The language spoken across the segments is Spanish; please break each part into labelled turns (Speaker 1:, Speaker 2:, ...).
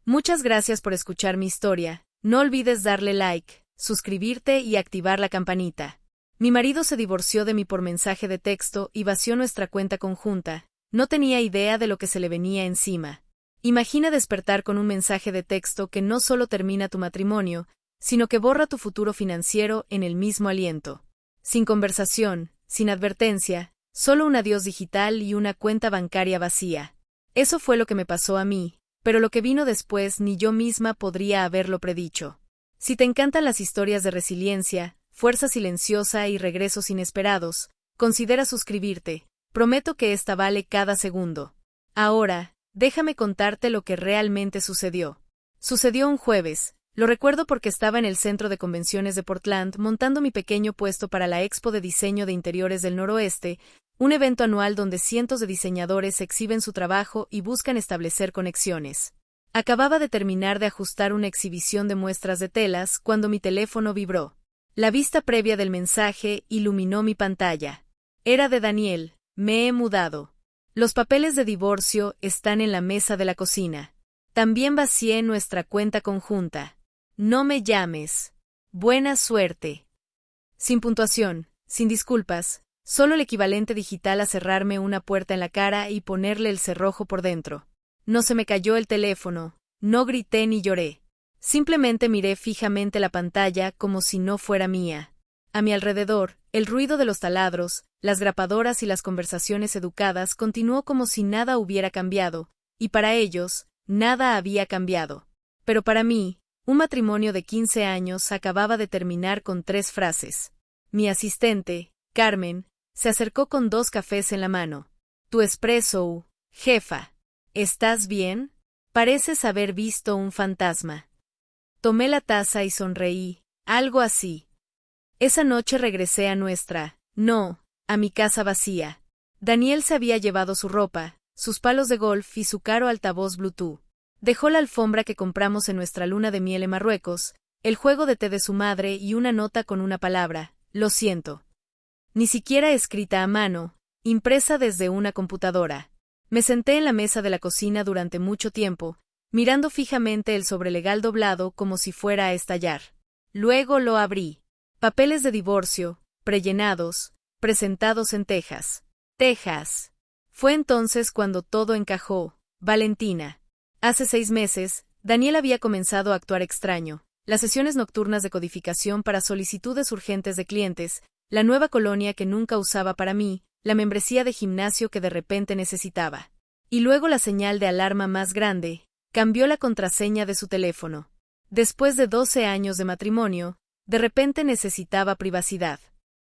Speaker 1: Muchas gracias por escuchar mi historia. No olvides darle like, suscribirte y activar la campanita. Mi marido se divorció de mí por mensaje de texto y vació nuestra cuenta conjunta. No tenía idea de lo que se le venía encima. Imagina despertar con un mensaje de texto que no solo termina tu matrimonio, sino que borra tu futuro financiero en el mismo aliento. Sin conversación, sin advertencia, solo un adiós digital y una cuenta bancaria vacía. Eso fue lo que me pasó a mí, pero lo que vino después ni yo misma podría haberlo predicho. Si te encantan las historias de resiliencia, fuerza silenciosa y regresos inesperados, considera suscribirte. Prometo que esta vale cada segundo. Ahora, déjame contarte lo que realmente sucedió. Sucedió un jueves. Lo recuerdo porque estaba en el centro de convenciones de Portland montando mi pequeño puesto para la Expo de Diseño de Interiores del Noroeste, un evento anual donde cientos de diseñadores exhiben su trabajo y buscan establecer conexiones. Acababa de terminar de ajustar una exhibición de muestras de telas cuando mi teléfono vibró. La vista previa del mensaje iluminó mi pantalla. Era de Daniel. Me he mudado. Los papeles de divorcio están en la mesa de la cocina. También vacié nuestra cuenta conjunta. No me llames. Buena suerte. Sin puntuación, sin disculpas, solo el equivalente digital a cerrarme una puerta en la cara y ponerle el cerrojo por dentro. No se me cayó el teléfono, no grité ni lloré. Simplemente miré fijamente la pantalla como si no fuera mía. A mi alrededor, el ruido de los taladros, las grapadoras y las conversaciones educadas continuó como si nada hubiera cambiado, y para ellos, nada había cambiado. Pero para mí, un matrimonio de 15 años acababa de terminar con 3 frases. Mi asistente, Carmen, se acercó con 2 cafés en la mano. Tu espresso, jefa. ¿Estás bien? Pareces haber visto un fantasma. Tomé la taza y sonreí, algo así. Esa noche regresé a a mi casa vacía. Daniel se había llevado su ropa, sus palos de golf y su caro altavoz Bluetooth. Dejó la alfombra que compramos en nuestra luna de miel en Marruecos, el juego de té de su madre y una nota con una palabra, lo siento. Ni siquiera escrita a mano, impresa desde una computadora. Me senté en la mesa de la cocina durante mucho tiempo, mirando fijamente el sobrelegal doblado como si fuera a estallar. Luego lo abrí. Papeles de divorcio, prellenados, presentados en Texas. Texas. Fue entonces cuando todo encajó. Valentina. Hace 6 meses, Daniel había comenzado a actuar extraño. Las sesiones nocturnas de codificación para solicitudes urgentes de clientes, la nueva colonia que nunca usaba para mí, la membresía de gimnasio que de repente necesitaba. Y luego la señal de alarma más grande, cambió la contraseña de su teléfono. Después de 12 años de matrimonio, de repente necesitaba privacidad.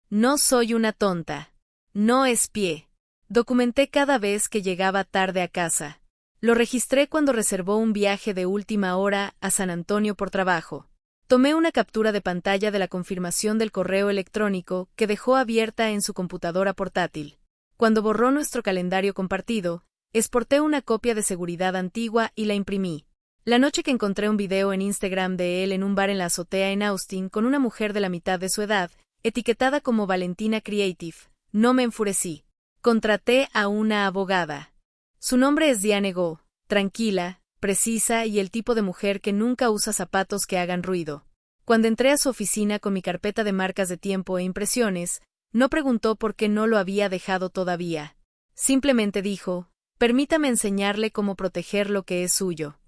Speaker 1: No soy una tonta. No espié. Documenté cada vez que llegaba tarde a casa. Lo registré cuando reservó un viaje de última hora a San Antonio por trabajo. Tomé una captura de pantalla de la confirmación del correo electrónico que dejó abierta en su computadora portátil. Cuando borró nuestro calendario compartido, exporté una copia de seguridad antigua y la imprimí. La noche que encontré un video en Instagram de él en un bar en la azotea en Austin con una mujer de la mitad de su edad, etiquetada como Valentina Creative, no me enfurecí. Contraté a una abogada. Su nombre es Diane Go, tranquila, precisa y el tipo de mujer que nunca usa zapatos que hagan ruido. Cuando entré a su oficina con mi carpeta de marcas de tiempo e impresiones, no preguntó por qué no lo había dejado todavía. Simplemente dijo, permítame enseñarle cómo proteger lo que es suyo.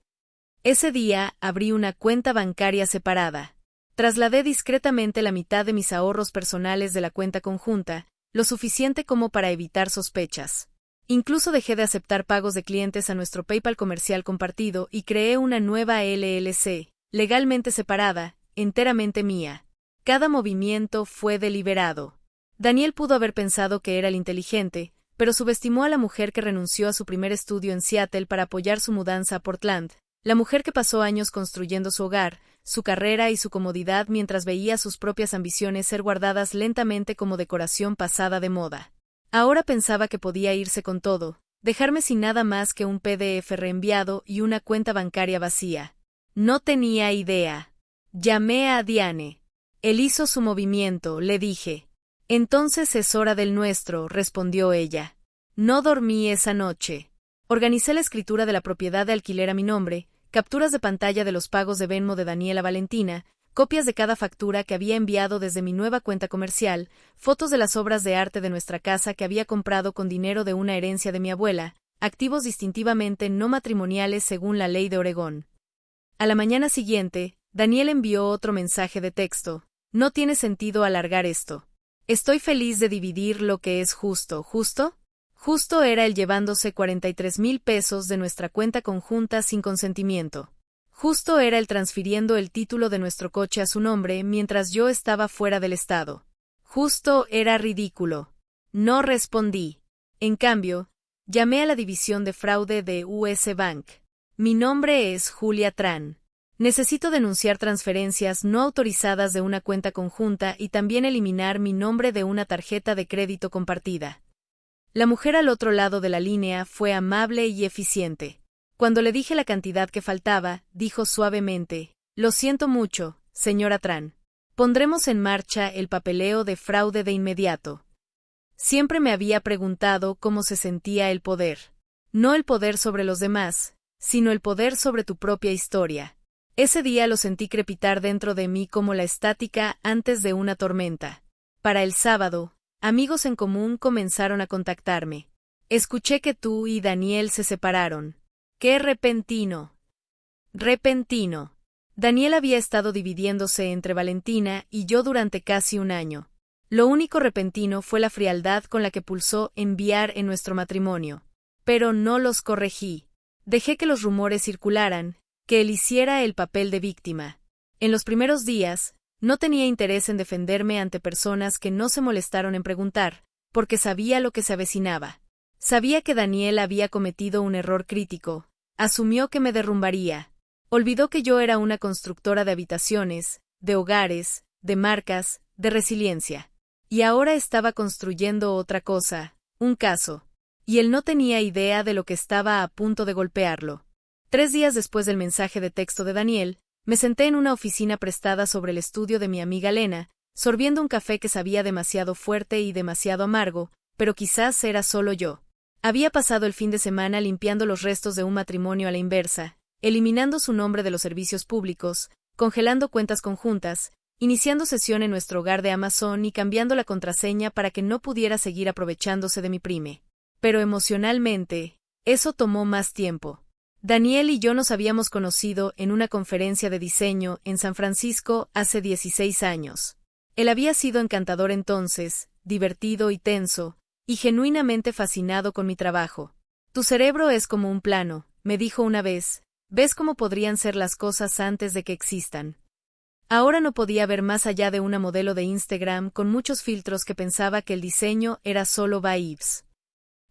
Speaker 1: Ese día abrí una cuenta bancaria separada. Trasladé discretamente la mitad de mis ahorros personales de la cuenta conjunta, lo suficiente como para evitar sospechas. Incluso dejé de aceptar pagos de clientes a nuestro PayPal comercial compartido y creé una nueva LLC, legalmente separada, enteramente mía. Cada movimiento fue deliberado. Daniel pudo haber pensado que era el inteligente, pero subestimó a la mujer que renunció a su primer estudio en Seattle para apoyar su mudanza a Portland. La mujer que pasó años construyendo su hogar, su carrera y su comodidad mientras veía sus propias ambiciones ser guardadas lentamente como decoración pasada de moda. Ahora pensaba que podía irse con todo, dejarme sin nada más que un PDF reenviado y una cuenta bancaria vacía. No tenía idea. Llamé a Diane. Él hizo su movimiento, le dije. Entonces es hora del nuestro, respondió ella. No dormí esa noche. Organicé la escritura de la propiedad de alquiler a mi nombre, capturas de pantalla de los pagos de Venmo de Daniel a Valentina, copias de cada factura que había enviado desde mi nueva cuenta comercial, fotos de las obras de arte de nuestra casa que había comprado con dinero de una herencia de mi abuela, activos distintivamente no matrimoniales según la ley de Oregón. A la mañana siguiente, Daniel envió otro mensaje de texto. No tiene sentido alargar esto. Estoy feliz de dividir lo que es justo. ¿Justo? Justo era él llevándose 43,000 pesos de nuestra cuenta conjunta sin consentimiento. Justo era él transfiriendo el título de nuestro coche a su nombre mientras yo estaba fuera del estado. Justo era ridículo. No respondí. En cambio, llamé a la división de fraude de US Bank. Mi nombre es Julia Tran. Necesito denunciar transferencias no autorizadas de una cuenta conjunta y también eliminar mi nombre de una tarjeta de crédito compartida. La mujer al otro lado de la línea fue amable y eficiente. Cuando le dije la cantidad que faltaba, dijo suavemente: «Lo siento mucho, señora Tran. Pondremos en marcha el papeleo de fraude de inmediato». Siempre me había preguntado cómo se sentía el poder. No el poder sobre los demás, sino el poder sobre tu propia historia. Ese día lo sentí crepitar dentro de mí como la estática antes de una tormenta. Para el sábado, amigos en común comenzaron a contactarme. Escuché que tú y Daniel se separaron. ¡Qué repentino! Repentino. Daniel había estado dividiéndose entre Valentina y yo durante casi un año. Lo único repentino fue la frialdad con la que pulsó enviar en nuestro matrimonio. Pero no los corregí. Dejé que los rumores circularan, que él hiciera el papel de víctima. En los primeros días, no tenía interés en defenderme ante personas que no se molestaron en preguntar, porque sabía lo que se avecinaba. Sabía que Daniel había cometido un error crítico. Asumió que me derrumbaría. Olvidó que yo era una constructora de habitaciones, de hogares, de marcas, de resiliencia. Y ahora estaba construyendo otra cosa, un caso. Y él no tenía idea de lo que estaba a punto de golpearlo. 3 días después del mensaje de texto de Daniel, me senté en una oficina prestada sobre el estudio de mi amiga Lena, sorbiendo un café que sabía demasiado fuerte y demasiado amargo, pero quizás era solo yo. Había pasado el fin de semana limpiando los restos de un matrimonio a la inversa, eliminando su nombre de los servicios públicos, congelando cuentas conjuntas, iniciando sesión en nuestro hogar de Amazon y cambiando la contraseña para que no pudiera seguir aprovechándose de mi prime. Pero emocionalmente, eso tomó más tiempo. Daniel y yo nos habíamos conocido en una conferencia de diseño en San Francisco hace 16 años. Él había sido encantador entonces, divertido y tenso, y genuinamente fascinado con mi trabajo. Tu cerebro es como un plano, me dijo una vez, ves cómo podrían ser las cosas antes de que existan. Ahora no podía ver más allá de una modelo de Instagram con muchos filtros que pensaba que el diseño era solo vibes.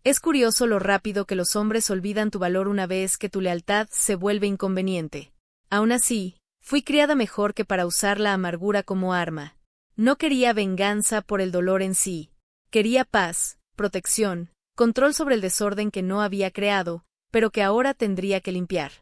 Speaker 1: Es curioso lo rápido que los hombres olvidan tu valor una vez que tu lealtad se vuelve inconveniente. Aún así, fui criada mejor que para usar la amargura como arma. No quería venganza por el dolor en sí. Quería paz, protección, control sobre el desorden que no había creado, pero que ahora tendría que limpiar.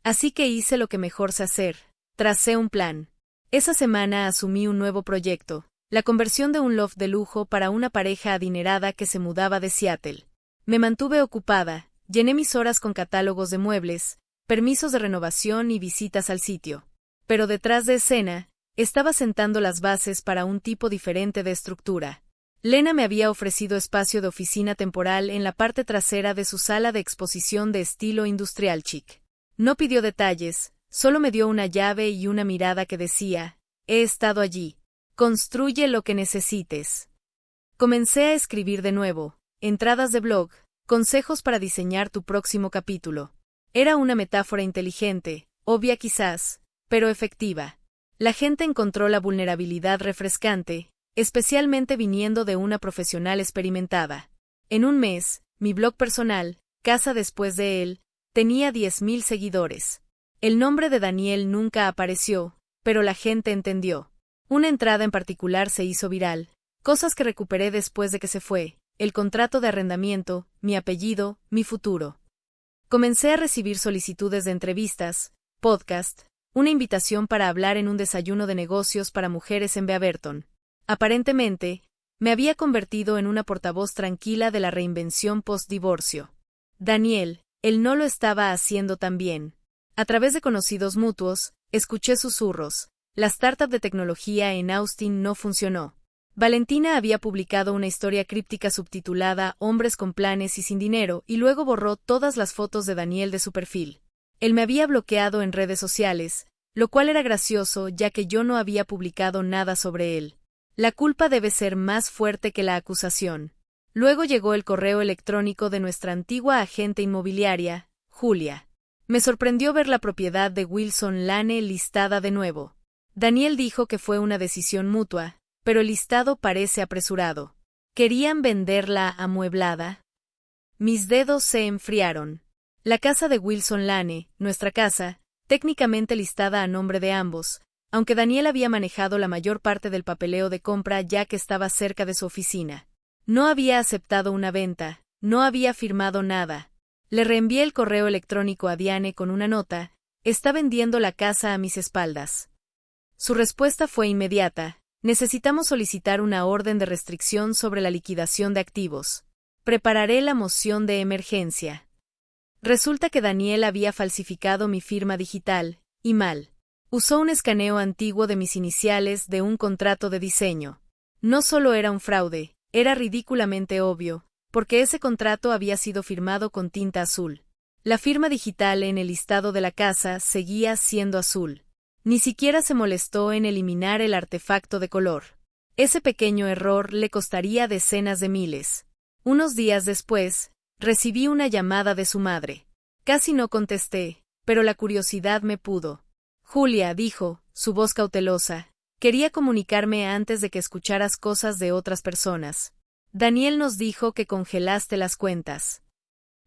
Speaker 1: Así que hice lo que mejor sé hacer. Tracé un plan. Esa semana asumí un nuevo proyecto, la conversión de un loft de lujo para una pareja adinerada que se mudaba de Seattle. Me mantuve ocupada, llené mis horas con catálogos de muebles, permisos de renovación y visitas al sitio. Pero detrás de escena, estaba sentando las bases para un tipo diferente de estructura. Lena me había ofrecido espacio de oficina temporal en la parte trasera de su sala de exposición de estilo industrial chic. No pidió detalles, solo me dio una llave y una mirada que decía: «He estado allí. Construye lo que necesites». Comencé a escribir de nuevo. Entradas de blog, consejos para diseñar tu próximo capítulo. Era una metáfora inteligente, obvia quizás, pero efectiva. La gente encontró la vulnerabilidad refrescante, especialmente viniendo de una profesional experimentada. En un mes, mi blog personal, Casa después de él, tenía 10,000 seguidores. El nombre de Daniel nunca apareció, pero la gente entendió. Una entrada en particular se hizo viral, cosas que recuperé después de que se fue. El contrato de arrendamiento, mi apellido, mi futuro. Comencé a recibir solicitudes de entrevistas, podcast, una invitación para hablar en un desayuno de negocios para mujeres en Beaverton. Aparentemente, me había convertido en una portavoz tranquila de la reinvención post-divorcio. Daniel, él no lo estaba haciendo tan bien. A través de conocidos mutuos, escuché susurros. La startup de tecnología en Austin no funcionó. Valentina había publicado una historia críptica subtitulada Hombres con planes y sin dinero y luego borró todas las fotos de Daniel de su perfil. Él me había bloqueado en redes sociales, lo cual era gracioso ya que yo no había publicado nada sobre él. La culpa debe ser más fuerte que la acusación. Luego llegó el correo electrónico de nuestra antigua agente inmobiliaria, Julia. Me sorprendió ver la propiedad de Wilson Lane listada de nuevo. Daniel dijo que fue una decisión mutua, pero el listado parece apresurado. ¿Querían venderla amueblada? Mis dedos se enfriaron. La casa de Wilson Lane, nuestra casa, técnicamente listada a nombre de ambos, aunque Daniel había manejado la mayor parte del papeleo de compra ya que estaba cerca de su oficina. No había aceptado una venta, no había firmado nada. Le reenvié el correo electrónico a Diane con una nota: está vendiendo la casa a mis espaldas. Su respuesta fue inmediata: necesitamos solicitar una orden de restricción sobre la liquidación de activos. Prepararé la moción de emergencia. Resulta que Daniel había falsificado mi firma digital, y mal. Usó un escaneo antiguo de mis iniciales de un contrato de diseño. No solo era un fraude, era ridículamente obvio, porque ese contrato había sido firmado con tinta azul. La firma digital en el listado de la casa seguía siendo azul. Ni siquiera se molestó en eliminar el artefacto de color. Ese pequeño error le costaría decenas de miles. Unos días después, recibí una llamada de su madre. Casi no contesté, pero la curiosidad me pudo. Julia, dijo, su voz cautelosa, quería comunicarme antes de que escucharas cosas de otras personas. Daniel nos dijo que congelaste las cuentas.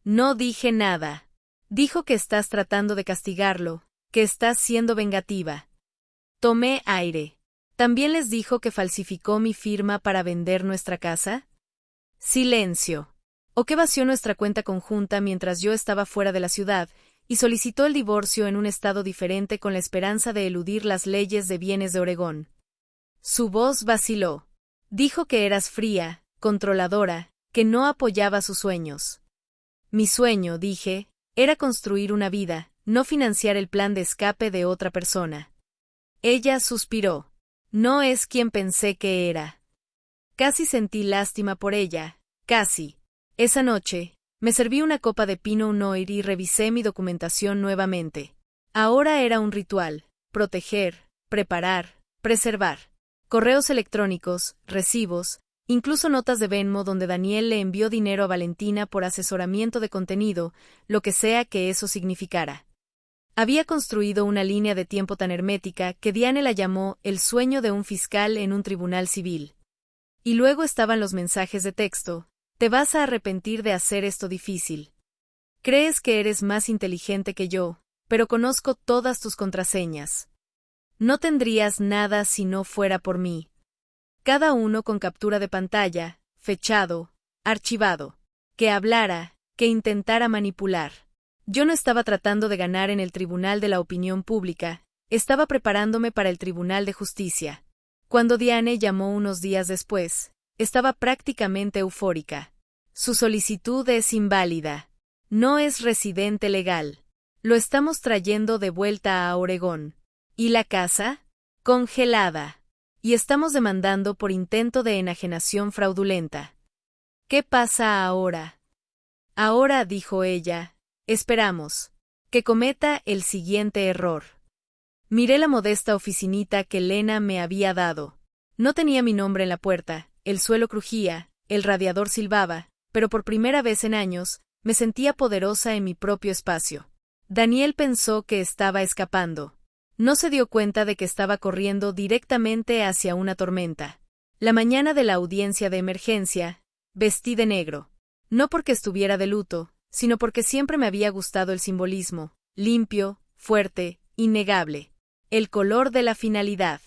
Speaker 1: No dije nada. Dijo que estás tratando de castigarlo, que estás siendo vengativa. Tomé aire. ¿También les dijo que falsificó mi firma para vender nuestra casa? Silencio. O que vació nuestra cuenta conjunta mientras yo estaba fuera de la ciudad, y solicitó el divorcio en un estado diferente con la esperanza de eludir las leyes de bienes de Oregón. Su voz vaciló. Dijo que eras fría, controladora, que no apoyaba sus sueños. Mi sueño, dije, era construir una vida, no financiar el plan de escape de otra persona. Ella suspiró. No es quien pensé que era. Casi sentí lástima por ella, casi. Esa noche, me serví una copa de Pinot Noir y revisé mi documentación nuevamente. Ahora era un ritual: proteger, preparar, preservar. Correos electrónicos, recibos, incluso notas de Venmo donde Daniel le envió dinero a Valentina por asesoramiento de contenido, lo que sea que eso significara. Había construido una línea de tiempo tan hermética que Diane la llamó el sueño de un fiscal en un tribunal civil. Y luego estaban los mensajes de texto: te vas a arrepentir de hacer esto difícil. Crees que eres más inteligente que yo, pero conozco todas tus contraseñas. No tendrías nada si no fuera por mí. Cada uno con captura de pantalla, fechado, archivado. Que hablara, que intentara manipular. Yo no estaba tratando de ganar en el tribunal de la opinión pública, estaba preparándome para el tribunal de justicia. Cuando Diane llamó unos días después, estaba prácticamente eufórica. Su solicitud es inválida. No es residente legal. Lo estamos trayendo de vuelta a Oregón. ¿Y la casa? Congelada. Y estamos demandando por intento de enajenación fraudulenta. ¿Qué pasa ahora? Ahora, dijo ella, esperamos que cometa el siguiente error. Miré la modesta oficinita que Lena me había dado. No tenía mi nombre en la puerta, el suelo crujía, el radiador silbaba, pero por primera vez en años, me sentía poderosa en mi propio espacio. Daniel pensó que estaba escapando. No se dio cuenta de que estaba corriendo directamente hacia una tormenta. La mañana de la audiencia de emergencia, vestí de negro. No porque estuviera de luto, sino porque siempre me había gustado el simbolismo, limpio, fuerte, innegable. El color de la finalidad.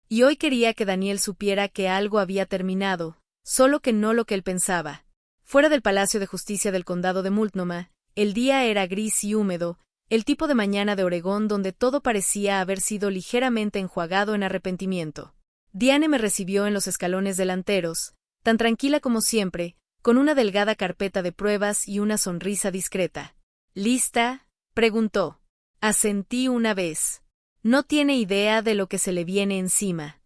Speaker 1: Y hoy quería que Daniel supiera que algo había terminado, solo que no lo que él pensaba. Fuera del Palacio de Justicia del Condado de Multnomah, el día era gris y húmedo, el tipo de mañana de Oregón donde todo parecía haber sido ligeramente enjuagado en arrepentimiento. Diane me recibió en los escalones delanteros, tan tranquila como siempre, con una delgada carpeta de pruebas y una sonrisa discreta. ¿Lista?, preguntó. Asentí una vez. No tiene idea de lo que se le viene encima.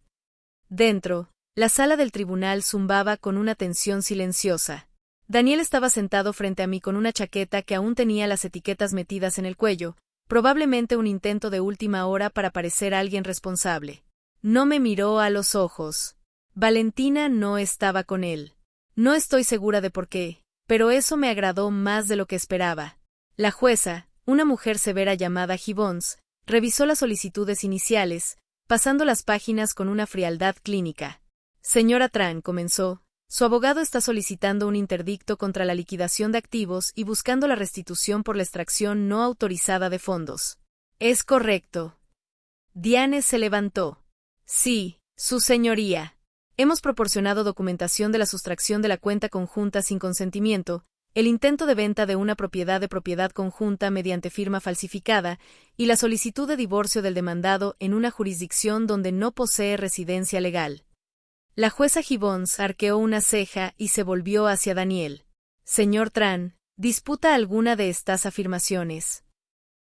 Speaker 1: Dentro, la sala del tribunal zumbaba con una tensión silenciosa. Daniel estaba sentado frente a mí con una chaqueta que aún tenía las etiquetas metidas en el cuello, probablemente un intento de última hora para parecer alguien responsable. No me miró a los ojos. Valentina no estaba con él. No estoy segura de por qué, pero eso me agradó más de lo que esperaba. La jueza, una mujer severa llamada Gibbons, revisó las solicitudes iniciales, pasando las páginas con una frialdad clínica. Señora Tran, comenzó, su abogado está solicitando un interdicto contra la liquidación de activos y buscando la restitución por la extracción no autorizada de fondos. Es correcto. Diane se levantó. Sí, su señoría. Hemos proporcionado documentación de la sustracción de la cuenta conjunta sin consentimiento, el intento de venta de una propiedad de propiedad conjunta mediante firma falsificada y la solicitud de divorcio del demandado en una jurisdicción donde no posee residencia legal. La jueza Gibbons arqueó una ceja y se volvió hacia Daniel. Señor Tran, ¿disputa alguna de estas afirmaciones?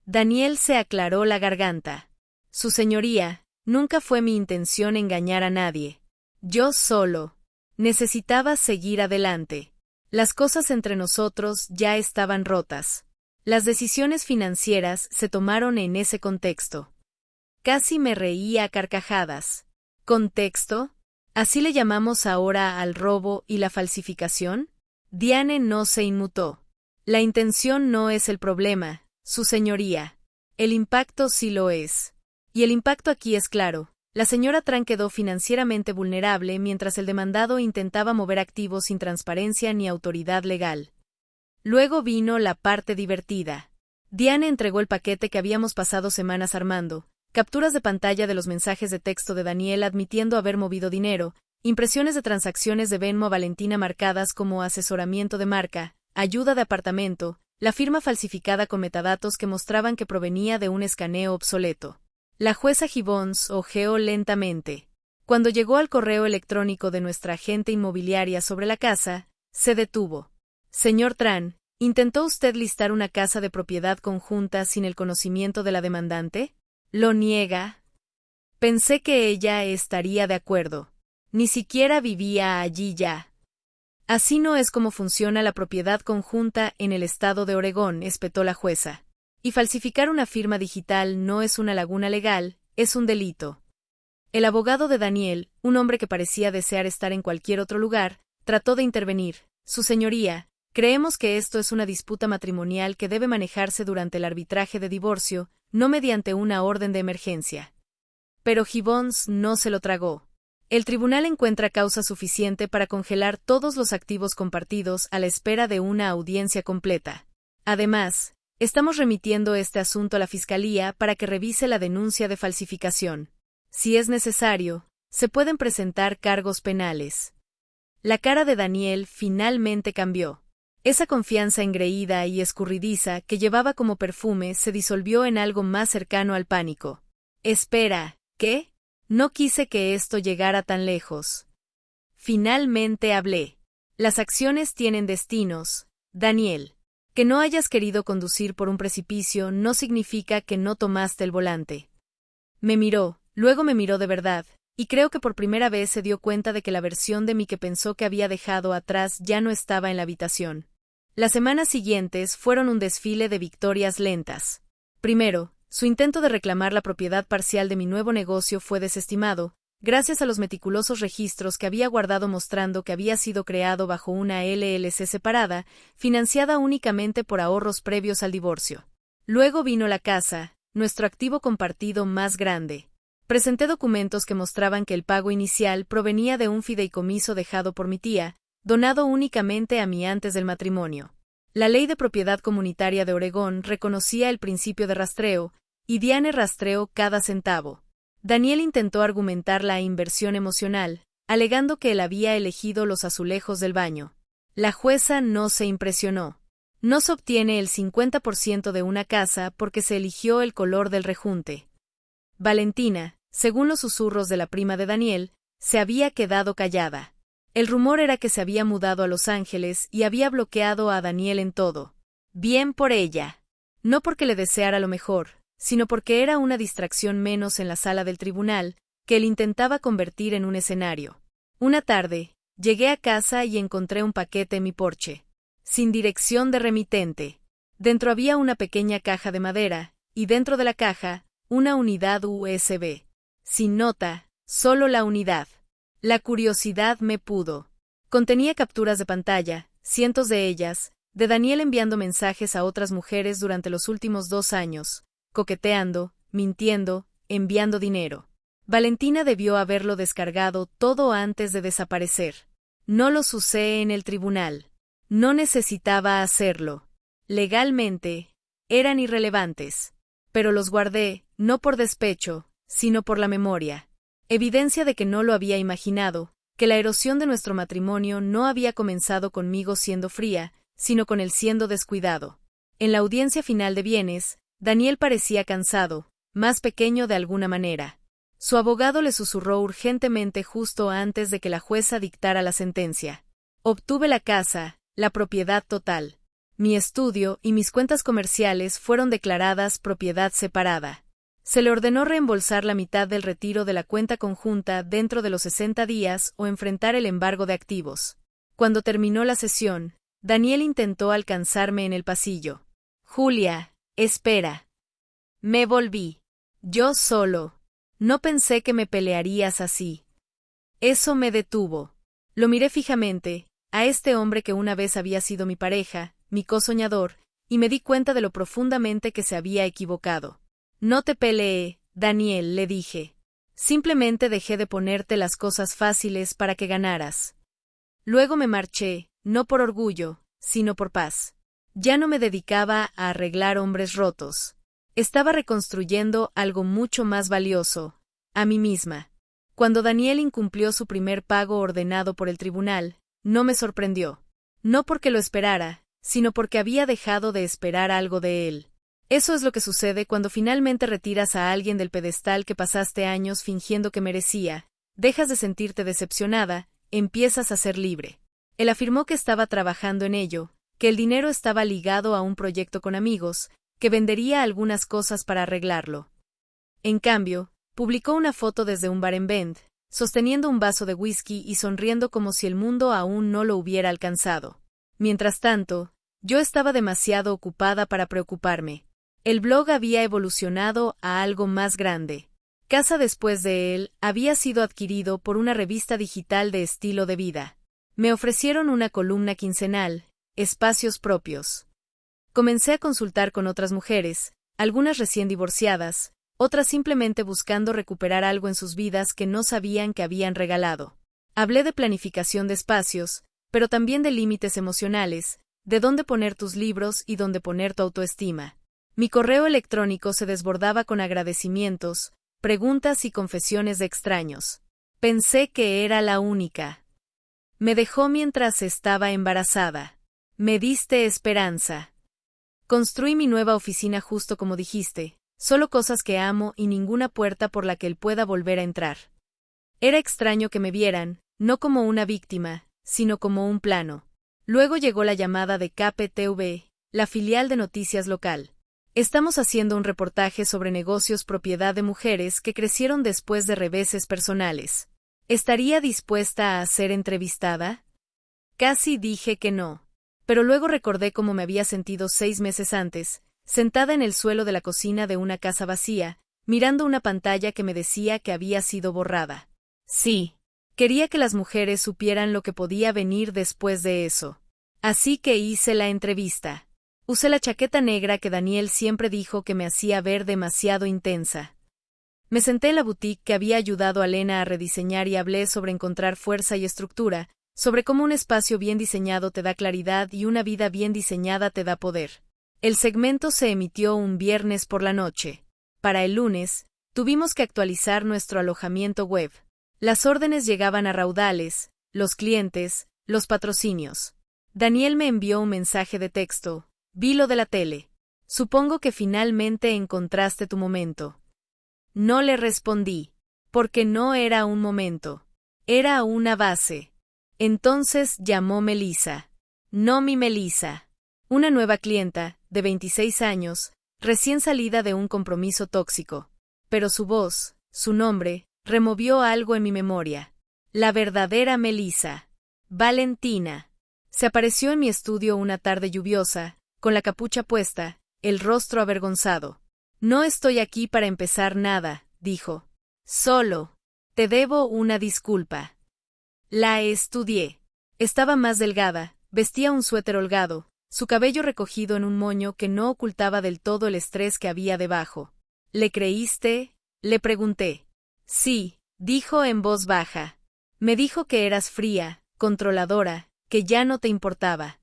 Speaker 1: Daniel se aclaró la garganta. Su señoría, nunca fue mi intención engañar a nadie. Yo solo necesitaba seguir adelante. Las cosas entre nosotros ya estaban rotas. Las decisiones financieras se tomaron en ese contexto. Casi me reía a carcajadas. ¿Contexto? ¿Así le llamamos ahora al robo y la falsificación? Diane no se inmutó. La intención no es el problema, su señoría. El impacto sí lo es. Y el impacto aquí es claro. La señora Tran quedó financieramente vulnerable mientras el demandado intentaba mover activos sin transparencia ni autoridad legal. Luego vino la parte divertida. Diane entregó el paquete que habíamos pasado semanas armando, capturas de pantalla de los mensajes de texto de Daniel admitiendo haber movido dinero, impresiones de transacciones de Venmo a Valentina marcadas como asesoramiento de marca, ayuda de apartamento, la firma falsificada con metadatos que mostraban que provenía de un escaneo obsoleto. La jueza Gibbons hojeó lentamente. Cuando llegó al correo electrónico de nuestra agente inmobiliaria sobre la casa, se detuvo. Señor Tran, ¿intentó usted listar una casa de propiedad conjunta sin el conocimiento de la demandante? ¿Lo niega? Pensé que ella estaría de acuerdo. Ni siquiera vivía allí ya. Así no es como funciona la propiedad conjunta en el estado de Oregón, espetó la jueza. Y falsificar una firma digital no es una laguna legal, es un delito. El abogado de Daniel, un hombre que parecía desear estar en cualquier otro lugar, trató de intervenir. Su señoría, creemos que esto es una disputa matrimonial que debe manejarse durante el arbitraje de divorcio, no mediante una orden de emergencia. Pero Gibbons no se lo tragó. El tribunal encuentra causa suficiente para congelar todos los activos compartidos a la espera de una audiencia completa. Además, estamos remitiendo este asunto a la Fiscalía para que revise la denuncia de falsificación. Si es necesario, se pueden presentar cargos penales. La cara de Daniel finalmente cambió. Esa confianza engreída y escurridiza que llevaba como perfume se disolvió en algo más cercano al pánico. Espera, ¿qué? No quise que esto llegara tan lejos. Finalmente hablé. Las acciones tienen destinos, Daniel. Que no hayas querido conducir por un precipicio no significa que no tomaste el volante. Me miró, luego me miró de verdad, y creo que por primera vez se dio cuenta de que la versión de mí que pensó que había dejado atrás ya no estaba en la habitación. Las semanas siguientes fueron un desfile de victorias lentas. Primero, su intento de reclamar la propiedad parcial de mi nuevo negocio fue desestimado, gracias a los meticulosos registros que había guardado mostrando que había sido creado bajo una LLC separada, financiada únicamente por ahorros previos al divorcio. Luego vino la casa, nuestro activo compartido más grande. Presenté documentos que mostraban que el pago inicial provenía de un fideicomiso dejado por mi tía, donado únicamente a mí antes del matrimonio. La Ley de Propiedad Comunitaria de Oregón reconocía el principio de rastreo, y Diane rastreó cada centavo. Daniel intentó argumentar la inversión emocional, alegando que él había elegido los azulejos del baño. La jueza no se impresionó. No se obtiene el 50% de una casa porque se eligió el color del rejunte. Valentina, según los susurros de la prima de Daniel, se había quedado callada. El rumor era que se había mudado a Los Ángeles y había bloqueado a Daniel en todo. Bien por ella. No porque le deseara lo mejor, sino porque era una distracción menos en la sala del tribunal, que él intentaba convertir en un escenario. Una tarde, llegué a casa y encontré un paquete en mi porche, sin dirección de remitente. Dentro había una pequeña caja de madera, y dentro de la caja, una unidad USB. Sin nota, solo la unidad. La curiosidad me pudo. Contenía capturas de pantalla, cientos de ellas, de Daniel enviando mensajes a otras mujeres durante los últimos 2 años, coqueteando, mintiendo, enviando dinero. Valentina debió haberlo descargado todo antes de desaparecer. No los usé en el tribunal. No necesitaba hacerlo. Legalmente, eran irrelevantes. Pero los guardé, no por despecho, sino por la memoria. Evidencia de que no lo había imaginado, que la erosión de nuestro matrimonio no había comenzado conmigo siendo fría, sino con él siendo descuidado. En la audiencia final de bienes, Daniel parecía cansado, más pequeño de alguna manera. Su abogado le susurró urgentemente justo antes de que la jueza dictara la sentencia. Obtuve la casa, la propiedad total. Mi estudio y mis cuentas comerciales fueron declaradas propiedad separada. Se le ordenó reembolsar la mitad del retiro de la cuenta conjunta dentro de los 60 días o enfrentar el embargo de activos. Cuando terminó la sesión, Daniel intentó alcanzarme en el pasillo. Julia, espera. Me volví. Yo solo. No pensé que me pelearías así. Eso me detuvo. Lo miré fijamente, a este hombre que una vez había sido mi pareja, mi cosoñador, y me di cuenta de lo profundamente que se había equivocado. No te peleé, Daniel, le dije. Simplemente dejé de ponerte las cosas fáciles para que ganaras. Luego me marché, no por orgullo, sino por paz. Ya no me dedicaba a arreglar hombres rotos. Estaba reconstruyendo algo mucho más valioso, a mí misma. Cuando Daniel incumplió su primer pago ordenado por el tribunal, no me sorprendió. No porque lo esperara, sino porque había dejado de esperar algo de él. Eso es lo que sucede cuando finalmente retiras a alguien del pedestal que pasaste años fingiendo que merecía, dejas de sentirte decepcionada, empiezas a ser libre. Él afirmó que estaba trabajando en ello, que el dinero estaba ligado a un proyecto con amigos, que vendería algunas cosas para arreglarlo. En cambio, publicó una foto desde un bar en Bend, sosteniendo un vaso de whisky y sonriendo como si el mundo aún no lo hubiera alcanzado. Mientras tanto, yo estaba demasiado ocupada para preocuparme. El blog había evolucionado a algo más grande. Casa después de él había sido adquirido por una revista digital de estilo de vida. Me ofrecieron una columna quincenal, espacios propios. Comencé a consultar con otras mujeres, algunas recién divorciadas, otras simplemente buscando recuperar algo en sus vidas que no sabían que habían regalado. Hablé de planificación de espacios, pero también de límites emocionales, de dónde poner tus libros y dónde poner tu autoestima. Mi correo electrónico se desbordaba con agradecimientos, preguntas y confesiones de extraños. Pensé que era la única. Me dejó mientras estaba embarazada. Me diste esperanza. Construí mi nueva oficina justo como dijiste, solo cosas que amo y ninguna puerta por la que él pueda volver a entrar. Era extraño que me vieran, no como una víctima, sino como un plano. Luego llegó la llamada de KPTV, la filial de noticias local. Estamos haciendo un reportaje sobre negocios propiedad de mujeres que crecieron después de reveses personales. ¿Estaría dispuesta a ser entrevistada? Casi dije que no. Pero luego recordé cómo me había sentido 6 meses antes, sentada en el suelo de la cocina de una casa vacía, mirando una pantalla que me decía que había sido borrada. Sí. Quería que las mujeres supieran lo que podía venir después de eso. Así que hice la entrevista. Usé la chaqueta negra que Daniel siempre dijo que me hacía ver demasiado intensa. Me senté en la boutique que había ayudado a Lena a rediseñar y hablé sobre encontrar fuerza y estructura, sobre cómo un espacio bien diseñado te da claridad y una vida bien diseñada te da poder. El segmento se emitió un viernes por la noche. Para el lunes, tuvimos que actualizar nuestro alojamiento web. Las órdenes llegaban a raudales, los clientes, los patrocinios. Daniel me envió un mensaje de texto. Vi lo de la tele. Supongo que finalmente encontraste tu momento. No le respondí, porque no era un momento. Era una base. Entonces llamó Melissa. No mi Melissa. Una nueva clienta, de 26 años, recién salida de un compromiso tóxico. Pero su voz, su nombre, removió algo en mi memoria. La verdadera Melissa. Valentina. Se apareció en mi estudio una tarde lluviosa, con la capucha puesta, el rostro avergonzado. No estoy aquí para empezar nada, dijo. Solo. Te debo una disculpa. La estudié. Estaba más delgada, vestía un suéter holgado, su cabello recogido en un moño que no ocultaba del todo el estrés que había debajo. ¿Le creíste? Le pregunté. Sí, dijo en voz baja. Me dijo que eras fría, controladora, que ya no te importaba.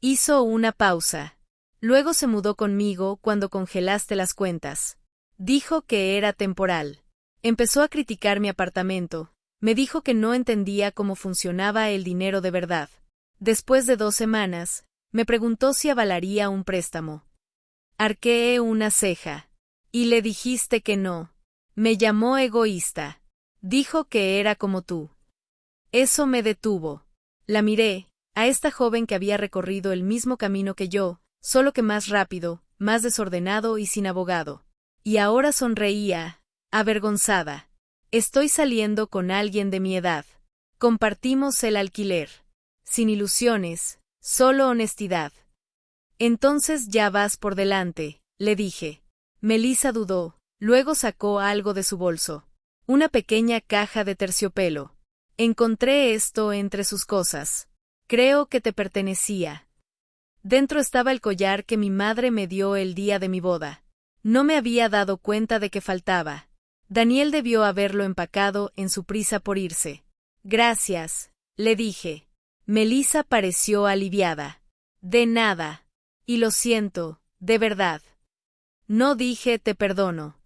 Speaker 1: Hizo una pausa. Luego se mudó conmigo cuando congelaste las cuentas. Dijo que era temporal. Empezó a criticar mi apartamento. Me dijo que no entendía cómo funcionaba el dinero de verdad. Después de 2 semanas, me preguntó si avalaría un préstamo. Arqueé una ceja. Y le dijiste que no. Me llamó egoísta. Dijo que era como tú. Eso me detuvo. La miré, a esta joven que había recorrido el mismo camino que yo, solo que más rápido, más desordenado y sin abogado. Y ahora sonreía, avergonzada. Estoy saliendo con alguien de mi edad. Compartimos el alquiler. Sin ilusiones, solo honestidad. Entonces ya vas por delante, le dije. Melissa dudó, luego sacó algo de su bolso. Una pequeña caja de terciopelo. Encontré esto entre sus cosas. Creo que te pertenecía. Dentro estaba el collar que mi madre me dio el día de mi boda. No me había dado cuenta de que faltaba. Daniel debió haberlo empacado en su prisa por irse. Gracias, le dije. Melissa pareció aliviada. De nada. Y lo siento, de verdad. No dije te perdono.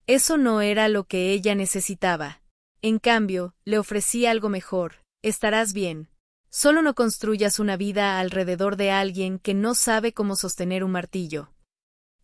Speaker 1: Eso no era lo que ella necesitaba. En cambio, le ofrecí algo mejor. Estarás bien. Solo no construyas una vida alrededor de alguien que no sabe cómo sostener un martillo.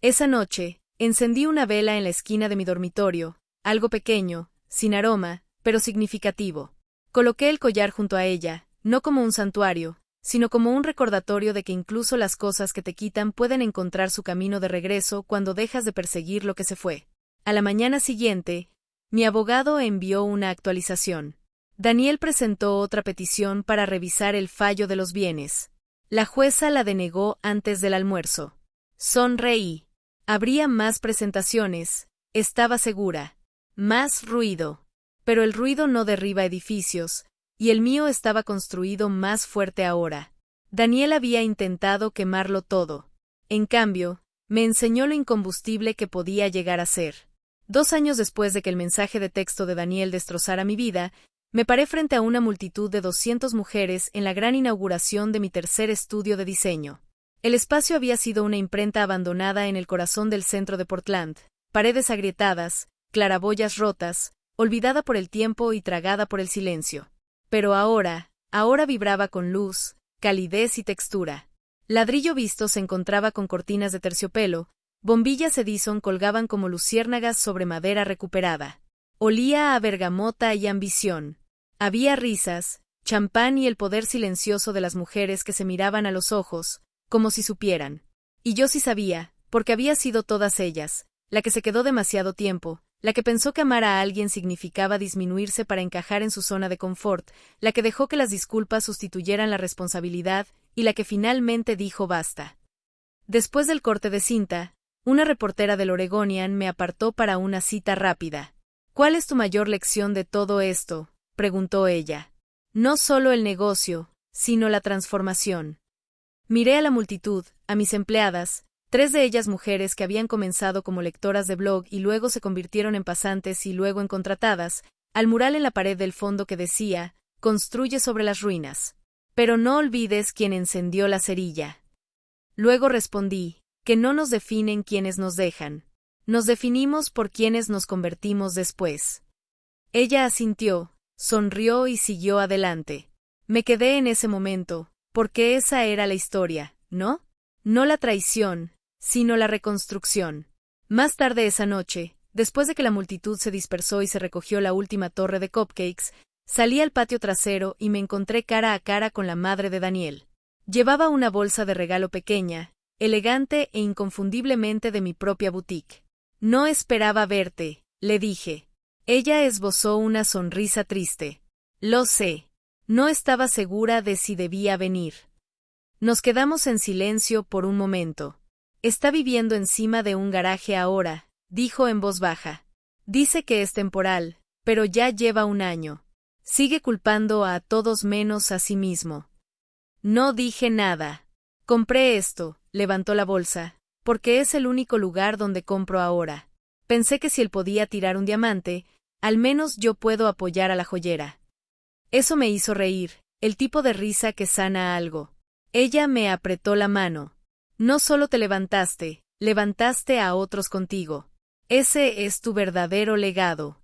Speaker 1: Esa noche, encendí una vela en la esquina de mi dormitorio, algo pequeño, sin aroma, pero significativo. Coloqué el collar junto a ella, no como un santuario, sino como un recordatorio de que incluso las cosas que te quitan pueden encontrar su camino de regreso cuando dejas de perseguir lo que se fue. A la mañana siguiente, mi abogado envió una actualización. Daniel presentó otra petición para revisar el fallo de los bienes. La jueza la denegó antes del almuerzo. Sonreí. Habría más presentaciones, estaba segura. Más ruido. Pero el ruido no derriba edificios, y el mío estaba construido más fuerte ahora. Daniel había intentado quemarlo todo. En cambio, me enseñó lo incombustible que podía llegar a ser. 2 años después de que el mensaje de texto de Daniel destrozara mi vida, me paré frente a una multitud de 200 mujeres en la gran inauguración de mi tercer estudio de diseño. El espacio había sido una imprenta abandonada en el corazón del centro de Portland, paredes agrietadas, claraboyas rotas, olvidada por el tiempo y tragada por el silencio. Pero ahora vibraba con luz, calidez y textura. Ladrillo visto se encontraba con cortinas de terciopelo, bombillas Edison colgaban como luciérnagas sobre madera recuperada. Olía a bergamota y ambición. Había risas, champán y el poder silencioso de las mujeres que se miraban a los ojos, como si supieran. Y yo sí sabía, porque había sido todas ellas, la que se quedó demasiado tiempo, la que pensó que amar a alguien significaba disminuirse para encajar en su zona de confort, la que dejó que las disculpas sustituyeran la responsabilidad y la que finalmente dijo basta. Después del corte de cinta, una reportera del Oregonian me apartó para una cita rápida. ¿Cuál es tu mayor lección de todo esto?, preguntó ella. No solo el negocio, sino la transformación. Miré a la multitud, a mis empleadas, 3 de ellas mujeres que habían comenzado como lectoras de blog y luego se convirtieron en pasantes y luego en contratadas, al mural en la pared del fondo que decía, construye sobre las ruinas. Pero no olvides quién encendió la cerilla. Luego respondí, que no nos definen quienes nos dejan. Nos definimos por quienes nos convertimos después. Ella asintió, sonrió y siguió adelante. Me quedé en ese momento, porque esa era la historia, ¿no? No la traición, sino la reconstrucción. Más tarde esa noche, después de que la multitud se dispersó y se recogió la última torre de cupcakes, salí al patio trasero y me encontré cara a cara con la madre de Daniel. Llevaba una bolsa de regalo pequeña, elegante e inconfundiblemente de mi propia boutique. No esperaba verte, le dije. Ella esbozó una sonrisa triste. Lo sé. No estaba segura de si debía venir. Nos quedamos en silencio por un momento. Está viviendo encima de un garaje ahora, dijo en voz baja. Dice que es temporal, pero ya lleva un año. Sigue culpando a todos menos a sí mismo. No dije nada. Compré esto, levantó la bolsa, porque es el único lugar donde compro ahora. Pensé que si él podía tirar un diamante, al menos yo puedo apoyar a la joyera. Eso me hizo reír, el tipo de risa que sana algo. Ella me apretó la mano. No solo te levantaste, levantaste a otros contigo. Ese es tu verdadero legado.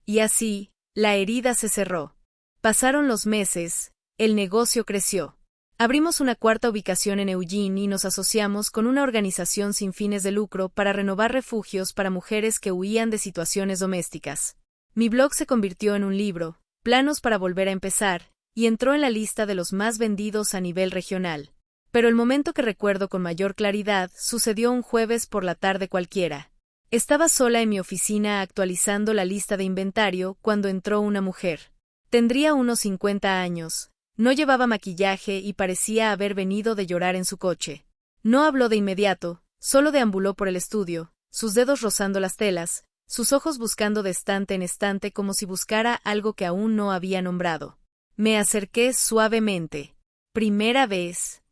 Speaker 1: Y así, la herida se cerró. Pasaron los meses, el negocio creció. Abrimos una cuarta ubicación en Eugene y nos asociamos con una organización sin fines de lucro para renovar refugios para mujeres que huían de situaciones domésticas. Mi blog se convirtió en un libro, Planos para volver a empezar, y entró en la lista de los más vendidos a nivel regional. Pero el momento que recuerdo con mayor claridad sucedió un jueves por la tarde cualquiera. Estaba sola en mi oficina actualizando la lista de inventario cuando entró una mujer. Tendría unos 50 años. No llevaba maquillaje y parecía haber venido de llorar en su coche. No habló de inmediato, solo deambuló por el estudio, sus dedos rozando las telas, sus ojos buscando de estante en estante como si buscara algo que aún no había nombrado. Me acerqué suavemente. Primera vez.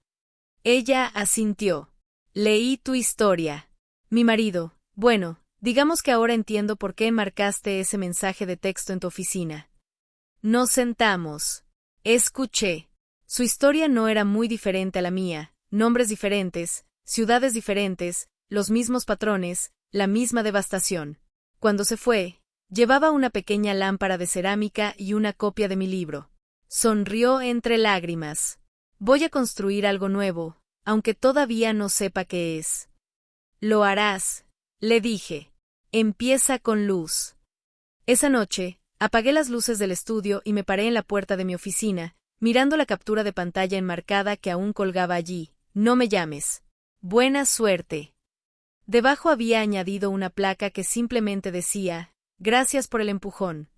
Speaker 1: Ella asintió. Leí tu historia. Mi marido. Bueno, digamos que ahora entiendo por qué enmarcaste ese mensaje de texto en tu oficina. Nos sentamos. Escuché. Su historia no era muy diferente a la mía, nombres diferentes, ciudades diferentes, los mismos patrones, la misma devastación. Cuando se fue, llevaba una pequeña lámpara de cerámica y una copia de mi libro. Sonrió entre lágrimas. Voy a construir algo nuevo, aunque todavía no sepa qué es. Lo harás, le dije. Empieza con luz. Esa noche, apagué las luces del estudio y me paré en la puerta de mi oficina, mirando la captura de pantalla enmarcada que aún colgaba allí. No me llames. Buena suerte. Debajo había añadido una placa que simplemente decía, gracias por el empujón.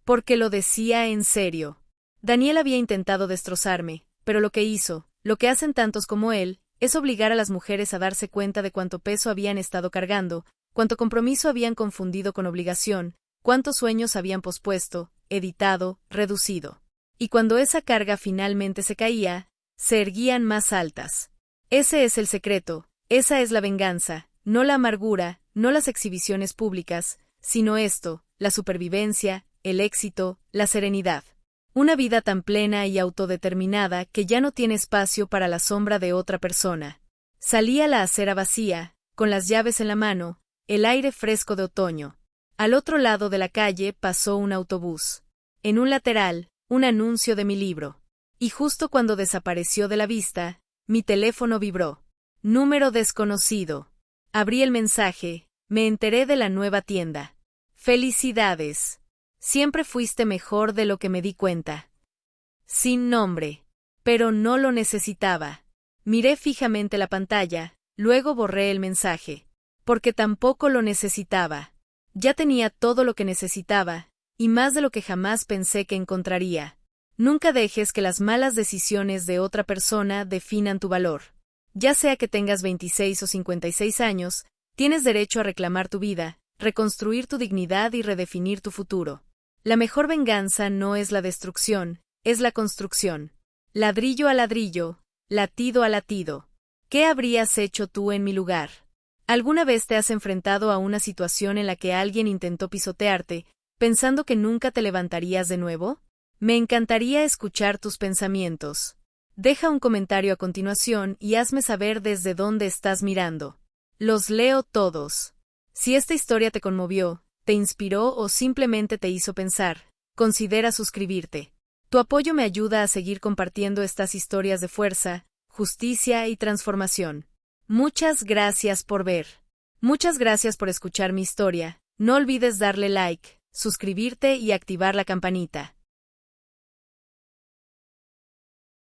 Speaker 1: Porque lo decía en serio. Daniel había intentado destrozarme, pero lo que hizo, lo que hacen tantos como él, es obligar a las mujeres a darse cuenta de cuánto peso habían estado cargando, cuánto compromiso habían confundido con obligación, cuántos sueños habían pospuesto, editado, reducido. Y cuando esa carga finalmente se caía, se erguían más altas. Ese es el secreto, esa es la venganza, no la amargura, no las exhibiciones públicas, sino esto, la supervivencia, el éxito, la serenidad. Una vida tan plena y autodeterminada que ya no tiene espacio para la sombra de otra persona. Salí a la acera vacía, con las llaves en la mano, el aire fresco de otoño. Al otro lado de la calle pasó un autobús. En un lateral, un anuncio de mi libro. Y justo cuando desapareció de la vista, mi teléfono vibró. Número desconocido. Abrí el mensaje, me enteré de la nueva tienda. Felicidades. Siempre fuiste mejor de lo que me di cuenta. Sin nombre. Pero no lo necesitaba. Miré fijamente la pantalla, luego borré el mensaje. Porque tampoco lo necesitaba. Ya tenía todo lo que necesitaba, y más de lo que jamás pensé que encontraría. Nunca dejes que las malas decisiones de otra persona definan tu valor. Ya sea que tengas 26 o 56 años, tienes derecho a reclamar tu vida, reconstruir tu dignidad y redefinir tu futuro. La mejor venganza no es la destrucción, es la construcción. Ladrillo a ladrillo, latido a latido. ¿Qué habrías hecho tú en mi lugar? ¿Alguna vez te has enfrentado a una situación en la que alguien intentó pisotearte, pensando que nunca te levantarías de nuevo? Me encantaría escuchar tus pensamientos. Deja un comentario a continuación y hazme saber desde dónde estás mirando. Los leo todos. Si esta historia te conmovió, te inspiró o simplemente te hizo pensar, considera suscribirte. Tu apoyo me ayuda a seguir compartiendo estas historias de fuerza, justicia y transformación. Muchas gracias por ver. Muchas gracias por escuchar mi historia. No olvides darle like, suscribirte y activar la campanita.